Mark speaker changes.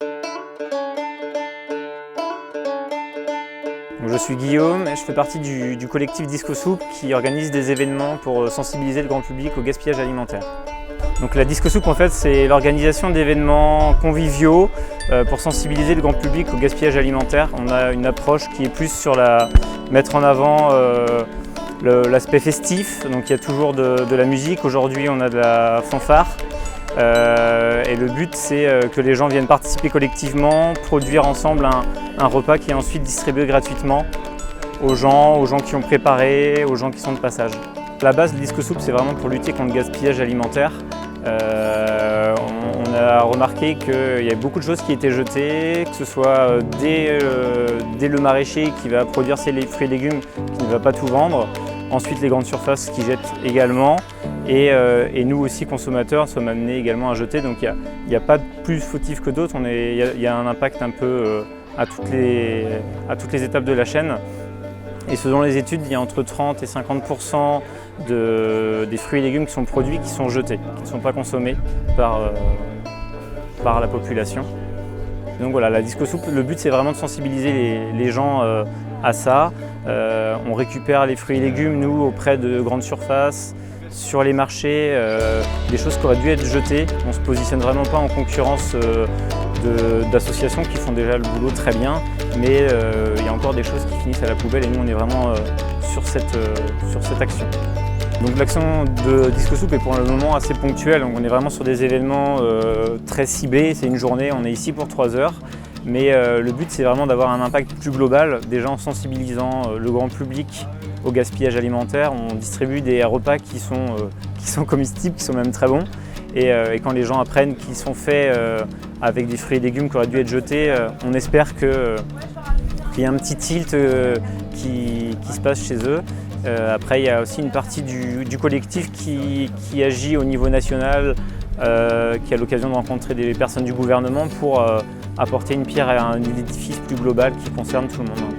Speaker 1: Je suis Guillaume et je fais partie du collectif Disco Soup qui organise des événements pour sensibiliser le grand public au gaspillage alimentaire. Donc la Disco Soup en fait c'est l'organisation d'événements conviviaux pour sensibiliser le grand public au gaspillage alimentaire. On a une approche qui est plus sur mettre en avant l'aspect festif, donc il y a toujours de la musique. Aujourd'hui on a de la fanfare. Et le but c'est que les gens viennent participer collectivement, produire ensemble un repas qui est ensuite distribué gratuitement aux gens qui ont préparé, aux gens qui sont de passage. La base de Disco Soup c'est vraiment pour lutter contre le gaspillage alimentaire. On a remarqué qu'il y a beaucoup de choses qui étaient jetées, que ce soit dès le maraîcher qui va produire ses fruits et légumes qui ne va pas tout vendre, ensuite les grandes surfaces qui jettent également. Et nous aussi consommateurs sommes amenés également à jeter, donc il n'y a pas de plus fautif que d'autres, il y a un impact un peu à toutes les étapes de la chaîne. Et selon les études, il y a entre 30 et 50% des fruits et légumes qui sont produits, qui sont jetés, qui ne sont pas consommés par la population. Donc voilà, la Disco Soup, le but c'est vraiment de sensibiliser les gens à ça. On récupère les fruits et légumes, nous, auprès de grandes surfaces, sur les marchés, des choses qui auraient dû être jetées. On ne se positionne vraiment pas en concurrence d'associations qui font déjà le boulot très bien, mais il y a encore des choses qui finissent à la poubelle et nous on est vraiment sur cette action. Donc l'action de Disco Soup est pour le moment assez ponctuelle, donc on est vraiment sur des événements très ciblés, c'est une journée, on est ici pour 3 heures. Mais le but c'est vraiment d'avoir un impact plus global, déjà en sensibilisant le grand public au gaspillage alimentaire. On distribue des repas qui sont comestibles, qui sont même très bons. Et quand les gens apprennent qu'ils sont faits avec des fruits et légumes qui auraient dû être jetés, on espère qu'il y a un petit tilt qui se passe chez eux. Après, il y a aussi une partie du collectif qui agit au niveau national, qui a l'occasion de rencontrer des personnes du gouvernement pour apporter une pierre à un édifice plus global qui concerne tout le monde.